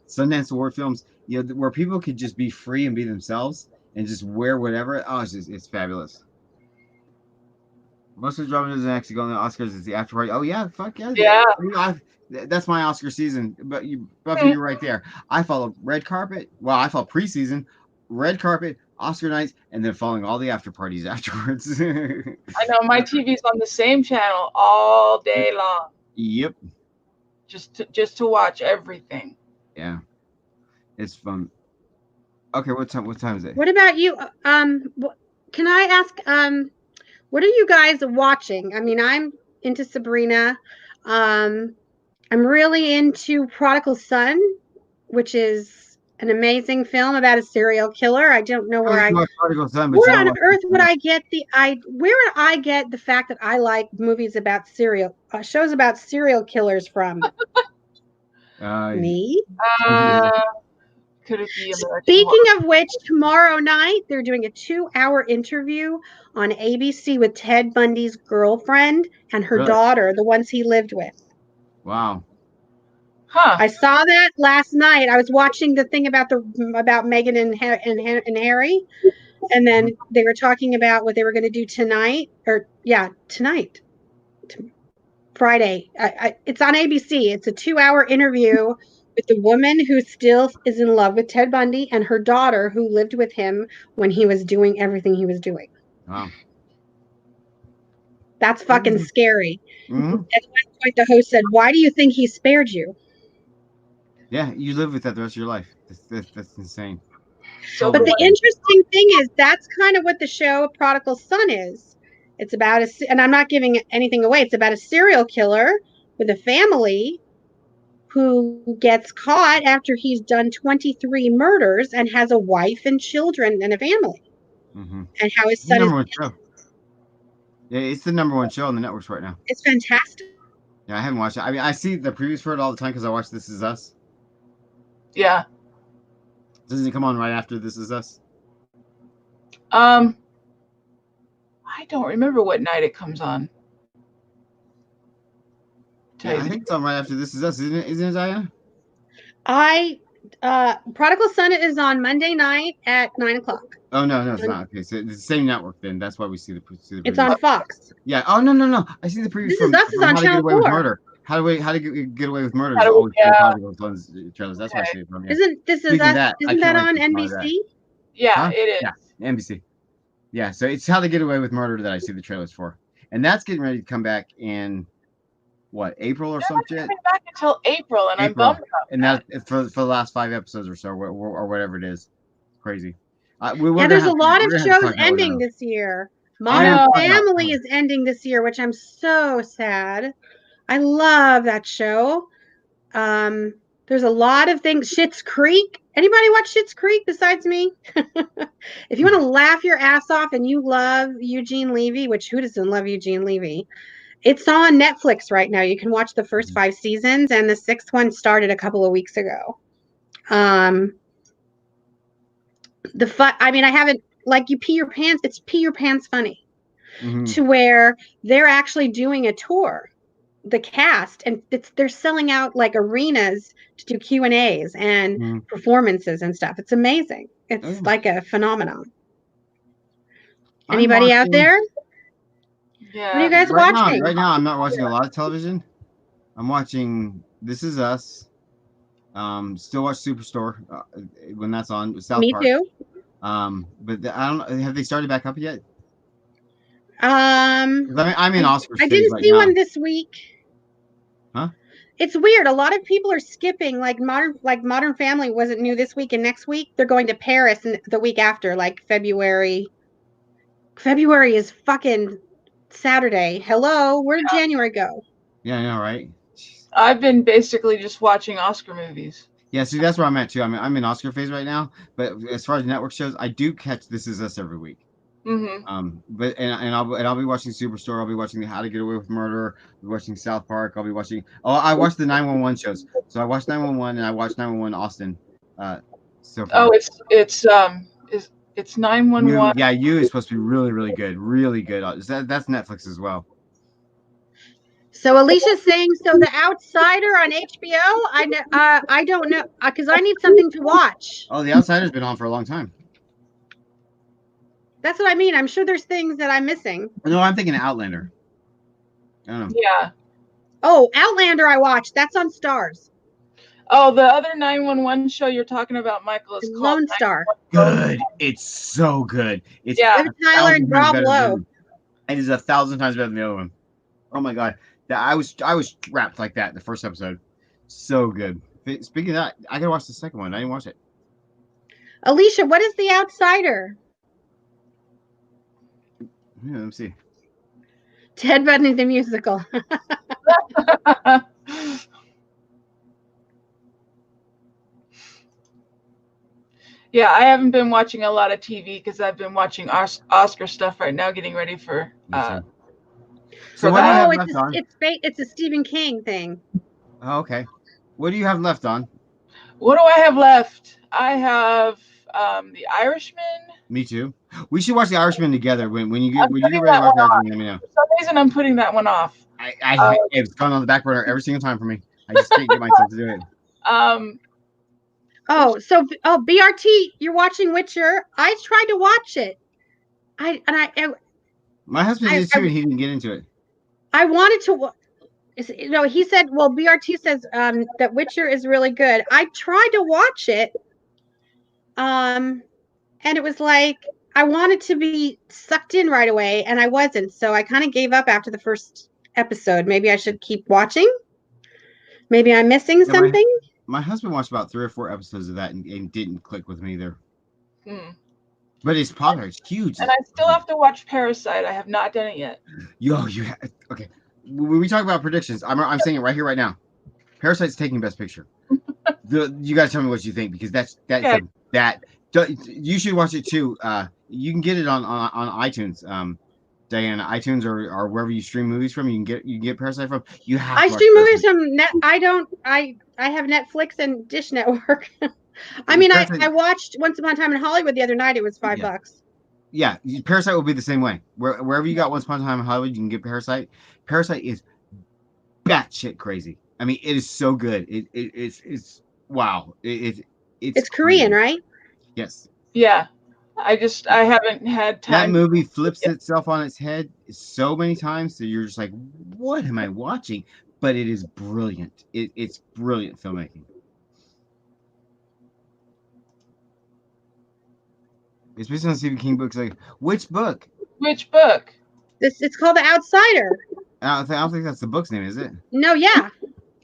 Sundance Award films. You know, where people could just be free and be themselves and just wear whatever. Oh, it's fabulous. Most of the drama doesn't actually go on the Oscars. It's the after party. Oh yeah, fuck yeah. Yeah. You know, that's my Oscar season. But Buffy, you're right there. I follow red carpet. Well, I follow preseason, red carpet, Oscar nights, and then following all the after parties afterwards. I know my TV's on the same channel all day long. Yep. Just to watch everything. Yeah. It's fun. Okay, what time is it? What about you? Can I ask? What are you guys watching? I mean, I'm into Sabrina. I'm really into Prodigal Son, which is an amazing film about a serial killer. I don't know where where on earth would I get the fact that I like movies about shows about serial killers from? Me? Could it be American? Speaking of which, tomorrow night they're doing a 2-hour interview on ABC with Ted Bundy's girlfriend and her daughter, the ones he lived with. Wow. Huh. I saw that last night. I was watching the thing about Meghan and Harry, and then they were talking about what they were going to do tonight. Friday. It's on ABC. It's a 2-hour interview with the woman who still is in love with Ted Bundy and her daughter who lived with him when he was doing everything he was doing. Wow. That's fucking scary. Mm-hmm. At one point, the host said, "Why do you think he spared you?" Yeah, you live with that the rest of your life. That's insane. But the interesting thing is that's kind of what the show Prodigal Son is. It's about and I'm not giving anything away. It's about a serial killer with a family who gets caught after he's done 23 murders and has a wife and children and a family. Mm-hmm. And how his son is. Show. Yeah, it's the #1 show on the networks right now. It's fantastic. Yeah, I haven't watched it. I mean, I see the previews for it all the time because I watch This Is Us. Yeah. Doesn't it come on right after This Is Us? I don't remember what night it comes on. Yeah, I think it's on right after This Is Us, isn't it, Diana? Prodigal Son is on Monday night at 9:00. Oh no, it's not. Okay, so it's the same network then. That's why we see the previews. It's on Fox. Yeah. Oh no. I see the previews. This Is Us is on Channel 4. How to get away with murder? Prodigal trailers. That's why I see it from. Yeah. Isn't This Is Us? Isn't that on NBC? Yeah, it is. Yeah, NBC. Yeah, so it's How to Get Away with Murder that I see the trailers for, and that's getting ready to come back in what, April or some shit? Coming back until April, and I'm bummed about and that for the last 5 episodes or so, or whatever it is. Crazy. There's a lot of shows ending this year. Modern know. Family is ending this year, which I'm so sad. I love that show. There's a lot of things. Schitt's Creek. Anybody watch Schitt's Creek besides me? If you want to laugh your ass off and you love Eugene Levy, which who doesn't love Eugene Levy? It's on Netflix right now. You can watch the first 5 seasons, and the 6th one started a couple of weeks ago. I mean, I haven't like you pee your pants. It's pee your pants funny to where they're actually doing a tour, the cast, and they're selling out like arenas to do Q&As and performances and stuff. It's amazing. It's like a phenomenon. Anybody out there? Yeah. What are you guys watching? Right now, I'm not watching a lot of television. I'm watching This Is Us. Still watch Superstore when that's on. South Me Park. too. But I don't. Have they started back up yet? I'm in Oscar I stage didn't right see now. one this week. Huh? It's weird. A lot of people are skipping. Like Modern Family wasn't new this week, and next week they're going to Paris, and the week after, like February. February is fucking Saturday. Hello, where did January go? Yeah, I know, right? I've been basically just watching Oscar movies. Yeah, see, that's where I'm at too. I'm in Oscar phase right now. But as far as network shows, I do catch This Is Us every week. But I'll be watching Superstore. I'll be watching How to Get Away with Murder. I'll be watching South Park. I'll be watching. Oh, I watched the 911 shows. So I watched 911 and I watched 911 Austin. So far. Oh, it's 911. Yeah, You is supposed to be really, really good. Really good. That's Netflix as well. So Alicia's saying, so The Outsider on HBO? I don't know, because I need something to watch. Oh, The Outsider's been on for a long time. That's what I mean. I'm sure there's things that I'm missing. No, I'm thinking Outlander. I don't know. Yeah. Oh, Outlander I watched. That's on Stars. Oh, the other 911 show you're talking about, Michael, is called Lone Star. Good. It's so good. It's Tyler and Rob Lowe. It is 1,000 times better than the other one. Oh my god. I was trapped like that in the first episode. So good. Speaking of that, I gotta watch the second one. I didn't watch it. Alicia, what is The Outsider? Yeah, let me see. Ted Bundy the musical. Yeah, I haven't been watching a lot of TV because I've been watching Oscar stuff right now, getting ready for. So what do you have left on? It's a Stephen King thing. Oh, okay. What do you have left on? What do I have left? I have The Irishman. Me too. We should watch The Irishman together when you get ready to watch The Irishman. Let me know. For some reason, I'm putting that one off. It's gone on the back burner every single time for me. I just can't get myself to do it. BRT, you're watching Witcher. I tried to watch it. My husband did too, and he didn't get into it. I wanted to. He said, well, BRT says that Witcher is really good. I tried to watch it, and it was like I wanted to be sucked in right away, and I wasn't. So I kind of gave up after the first episode. Maybe I should keep watching. Maybe I'm missing something. My husband watched about 3 or 4 episodes of that and didn't click with me either. But it's popular. It's huge. And I still have to watch Parasite. I have not done it yet. Okay. When we talk about predictions, I'm saying it right here, right now. Parasite's taking Best Picture. You guys tell me what you think, because you should watch it too. You can get it on iTunes. Diana, iTunes or wherever you stream movies from, you can get Parasite from. I stream movies from I have Netflix and Dish Network. I mean, I watched Once Upon a Time in Hollywood the other night. It was $5. Yeah, Parasite will be the same way. Wherever you got Once Upon a Time in Hollywood, you can get Parasite. Parasite is batshit crazy. I mean, it is so good. It's wow. It's Korean, right? Yes. Yeah. I haven't had time. That movie flips itself on its head so many times that you're just like, what am I watching? But it is brilliant. It's brilliant filmmaking. It's based on Stephen King books. Like, which book? Which book? It's called The Outsider. I don't think that's the book's name, is it? No, yeah.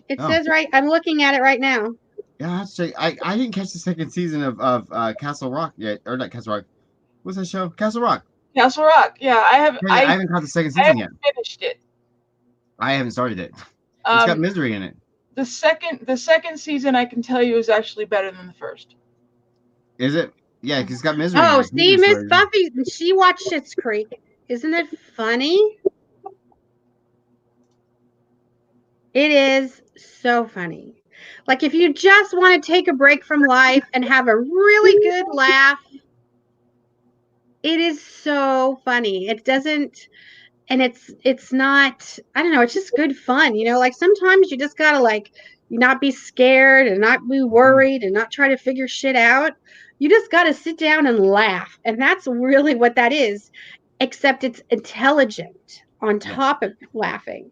It says right. I'm looking at it right now. Yeah, I didn't catch the second season of Castle Rock yet, or not Castle Rock. What's that show? Castle Rock. Castle Rock. Yeah, I haven't caught the second season yet. Finished it. I haven't started it. It's got misery in it. The second season, I can tell you, is actually better than the first. Is it? Yeah, because it's got misery. Oh, in it. see, Miss Buffy, she watched Schitt's Creek. Isn't it funny? It is so funny. Like, if you just want to take a break from life and have a really good laugh, it is so funny. It doesn't, and it's not, I don't know, it's just good fun. You know, like sometimes you just gotta like not be scared and not be worried and not try to figure shit out. You just gotta sit down and laugh. And that's really what that is, except it's intelligent on top of laughing.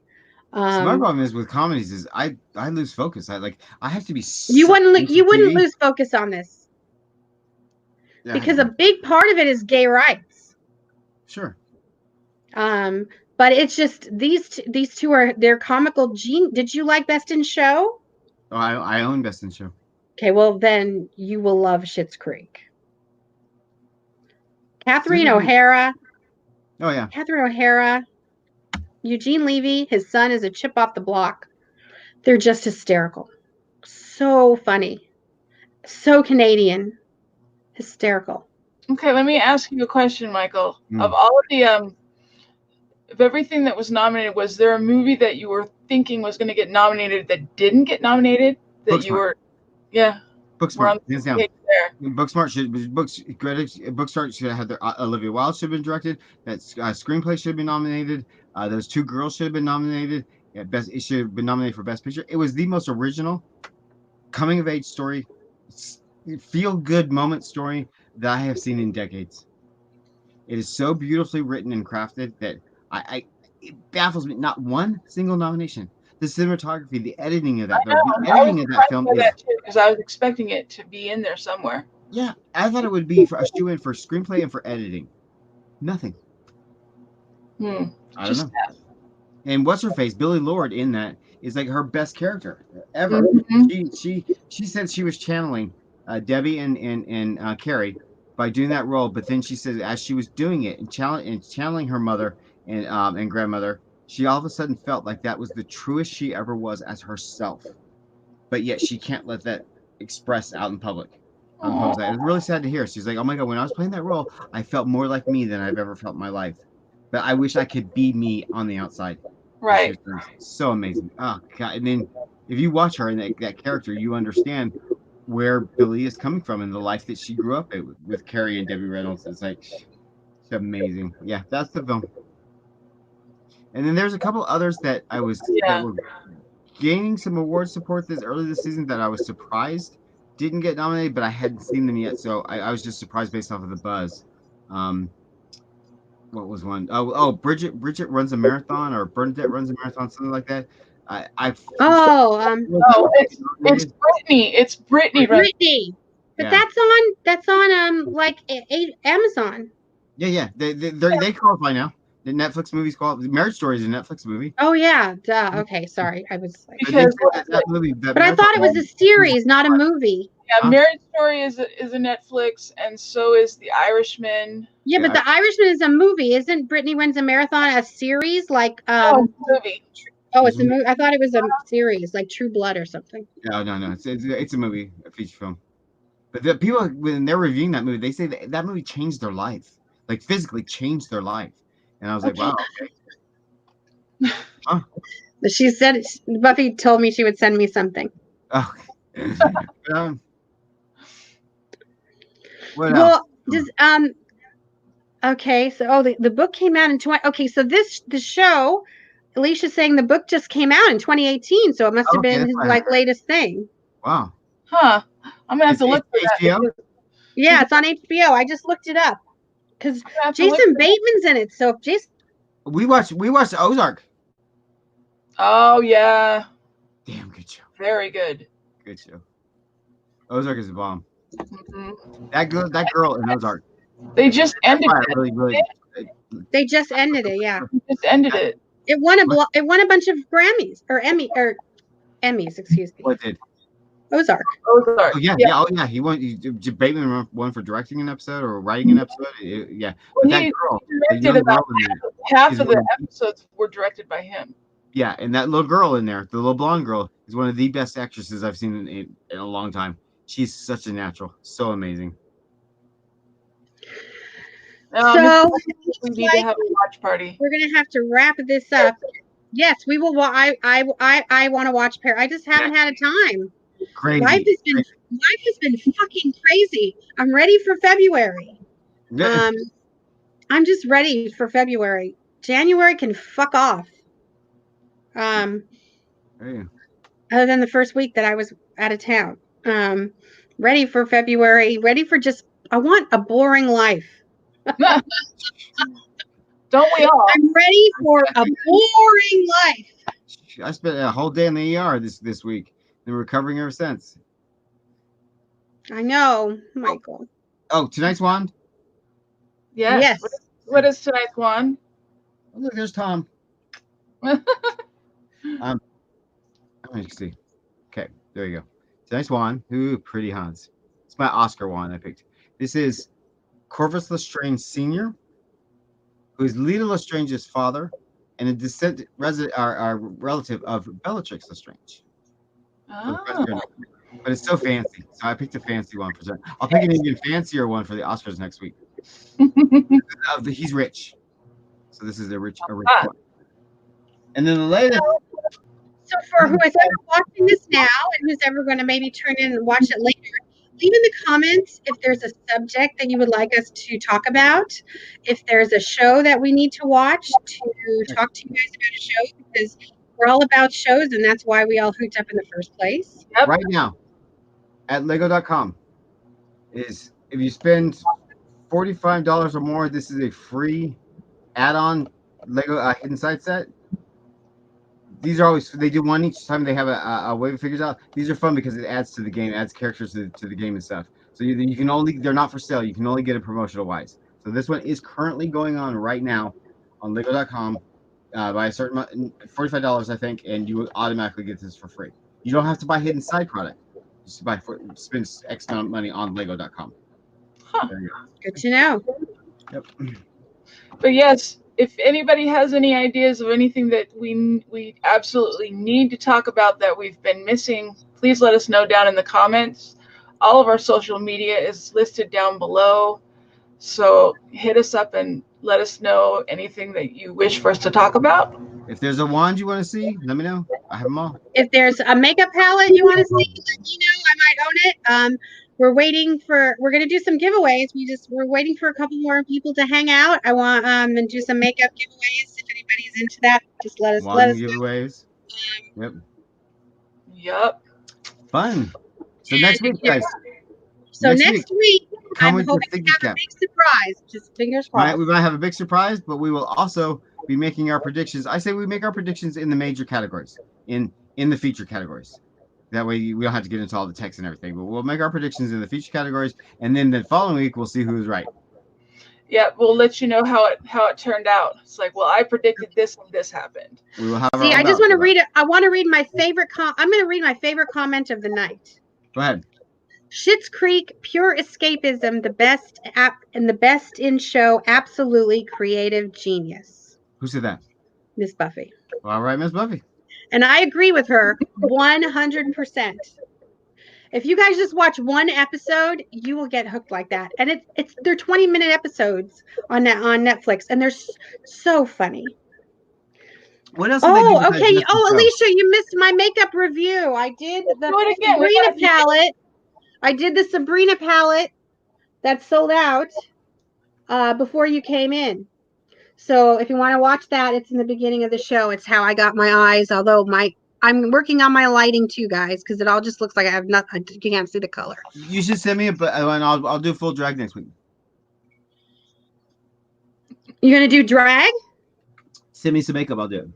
So my problem is with comedies is I lose focus. I have to be. You wouldn't lose focus on this, because a big part of it is gay rights. Sure. But it's just these two are they're comical gene. Did you like Best in Show? Oh, I own Best in Show. Okay, well then you will love Schitt's Creek. Catherine O'Hara. Oh yeah. Catherine O'Hara. Eugene Levy, his son is a chip off the block. They're just hysterical. So funny. So Canadian. Hysterical. Okay, let me ask you a question, Michael. Of all of the of everything that was nominated, was there a movie that you were thinking was going to get nominated that didn't get nominated? That Booksmart. You were, yeah. Booksmart. Hands down. Booksmart should have had Olivia Wilde should have been directed. That screenplay should have been nominated. Those two girls should have been nominated. It should have been nominated for Best Picture. It was the most original coming of age story, feel good moment story that I have seen in decades. It is so beautifully written and crafted that it baffles me. Not one single nomination. The cinematography, the editing of that film is because I was expecting it to be in there somewhere. Yeah, I thought it would be for a shoe-in for screenplay and for editing. Nothing. I don't know. And what's her face? Billie Lourd in that is like her best character ever. She said she was channeling Debbie and Carrie by doing that role, but then she said as she was doing it and channeling her mother and grandmother, she all of a sudden felt like that was the truest she ever was as herself. But yet she can't let that express out in public. It was really sad to hear. She's like, oh my God, when I was playing that role, I felt more like me than I've ever felt in my life. But I wish I could be me on the outside. Right. So amazing. Oh God. And then if you watch her and that character, you understand where Billie is coming from and the life that she grew up with Carrie and Debbie Reynolds. It's like, it's amazing. Yeah, that's the film. And then there's a couple others that that were gaining some award support early this season that I was surprised didn't get nominated, but I hadn't seen them yet, so I was just surprised based off of the buzz. What was one? Bridget runs a marathon, or Bernadette runs a marathon, something like that. It's Brittany. It's Brittany. Brittany. But that's on like Amazon. Yeah. They qualify now. The Netflix movies qualify. Marriage Story is a Netflix movie. Oh yeah, duh. Okay, sorry, I was like, but I thought it was a series, not a movie. Yeah, Marriage Story is a Netflix, and so is The Irishman. Yeah, but The Irishman is a movie. Isn't Brittany Runs a Marathon a series? Like it's a movie. Oh, it's a movie. I thought it was a series, like True Blood or something. No. It's a movie, a feature film. But the people, when they're reviewing that movie, they say that movie changed their life, like physically changed their life. And I was like, wow, okay. Huh? She said, Buffy told me she would send me something. Oh. What else? Okay, so the book came out in so the show, Alicia's saying the book just came out in 2018, so it must have been his latest thing. Wow. Huh. I'm gonna have to look for that. Yeah, it's on HBO. I just looked it up. Because Jason Bateman's in it, so if Jason, we watched Ozark. Oh yeah, damn good show. Very good. Good show. Ozark is a bomb. That girl in Ozark. They just ended it. They just ended it. Yeah. They just ended it. It won a bunch of Grammys or Emmys. Excuse me. What did? Ozark. Ozark. Oh yeah, Yeah. yeah, oh yeah. Did Bateman won for directing an episode or writing an episode? Yeah, but Well, that he girl, the directed young about girl in there, half is of one the of, episodes were directed by him. yeah, and that little girl in there, the little blonde girl, is one of the best actresses I've seen in a long time. She's such a natural, so amazing. So we need to have a watch party. we're gonna have to wrap this up. Yes, we will. I want to watch Pair. I just haven't had a time. Crazy. Life has been fucking crazy. I'm ready for February. I'm just ready for February. January can fuck off. Hey. Other than the first week that I was out of town. Ready for February. Ready for just. I want a boring life. Don't we all? I'm ready for a boring life. I spent a whole day in the ER this week and recovering ever since. I know, Michael. Oh, tonight's wand? Yes. What is tonight's wand? Oh, look, there's Tom. Let me see. Okay, there you go. Tonight's wand. Ooh, pretty Hans. It's my Oscar wand I picked. This is Corvus Lestrange Sr., who is Lita Lestrange's father and a relative of Bellatrix Lestrange. Oh. But it's so fancy, so I picked a fancy one for tonight. I'll pick an even fancier one for the Oscars next week. He's rich, so this is a rich one. And then the latest. So for who is ever watching this now and who's ever going to maybe turn in and watch it later, leave in the comments if there's a subject that you would like us to talk about, if there's a show that we need to watch to talk to you guys about a show, because we're all about shows and that's why we all hooked up in the first place. Yep. Right now at lego.com is if you spend $45 or more, this is a free add-on Lego Hidden Side set. These are always, they do one each time they have a wave of figures out. These are fun because it adds to the game, adds characters to the game and stuff. So you can only, they're not for sale. You can only get it promotional wise. So this one is currently going on right now on lego.com by a certain $45, I think, and you will automatically get this for free. You don't have to buy Hidden Side product. Just spend X amount of money on lego.com. Huh. Good to know. Yep. But yes, if anybody has any ideas of anything that we absolutely need to talk about that we've been missing, please let us know down in the comments. All of our social media is listed down below. So hit us up and let us know anything that you wish for us to talk about. If there's a wand you want to see, let me know. I have them all. If there's a makeup palette you want to see, let me know. I might own it. We're going to do some giveaways. We're waiting for a couple more people to hang out. I want and do some makeup giveaways. If anybody's into that, just let us giveaways. Yep. Fun. So next week, guys. So next week, come I'm with hoping to have a big surprise. Just fingers crossed. We might have a big surprise, but we will also be making our predictions. I say we make our predictions in the major categories, in the feature categories. That way we don't have to get into all the text and everything, but we'll make our predictions in the feature categories, and then the following week we'll see who's right. Yeah, we'll let you know how it turned out. It's like, well, I predicted this and this happened. We will have. See, I just want to read it. I want to read my favorite I'm going to read my favorite comment of the night. Go ahead. Schitt's Creek, pure escapism, the best app and the best in show, absolutely creative genius. Who said that? Miss Buffy. All right, Miss Buffy. And I agree with her 100%. If you guys just watch one episode, you will get hooked like that. And they're 20-minute episodes on Netflix, and they're so funny. What else? Oh, okay. Oh, Alicia, you missed my makeup review. I did the Sabrina palette. I did the Sabrina palette that sold out before you came in. So if you want to watch that, it's in the beginning of the show. It's how I got my eyes. Although I'm working on my lighting too, guys, because it all just looks like I have nothing. You can't see the color. You should send me and I'll do full drag next week. You're gonna do drag? Send me some makeup. I'll do it.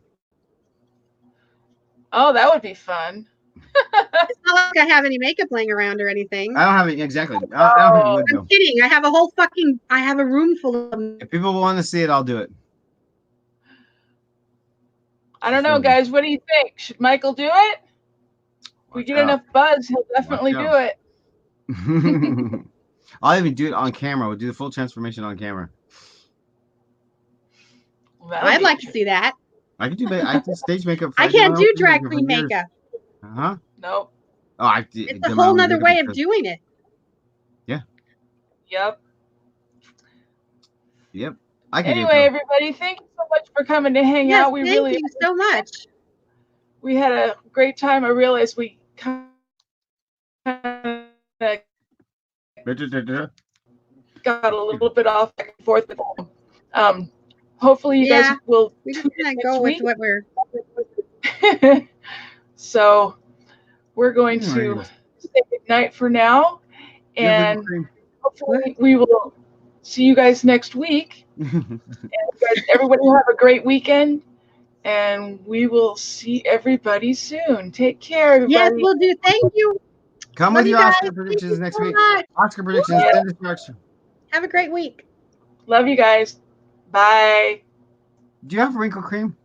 Oh, that would be fun. It's not like I have any makeup laying around or anything. I don't have it exactly. I'm kidding. I have a room full of. If people want to see it, I'll do it. I don't know, guys. What do you think? Should Michael do it? we get enough buzz, he'll definitely do it. I'll even do it on camera. We'll do the full transformation on camera. I'd like to see that. I can do stage makeup. I can't do drag queen makeup. Uh-huh. Nope. Oh, it's a whole nother way of doing it. Yeah. Yep. Yep. Anyway, everybody, thank you so much for coming to hang out. We thank you so much. We had a great time. I realized we kind of got a little bit off back and forth with them. Hopefully you guys will go with what we're so we're going to say good night for now, and hopefully we will see you guys next week. And everybody have a great weekend, and we will see everybody soon. Take care, everybody. Yes, we'll do. Thank you. Come with your Oscar predictions next week. Oscar predictions. Have a great week. Love you guys. Bye. Do you have wrinkle cream?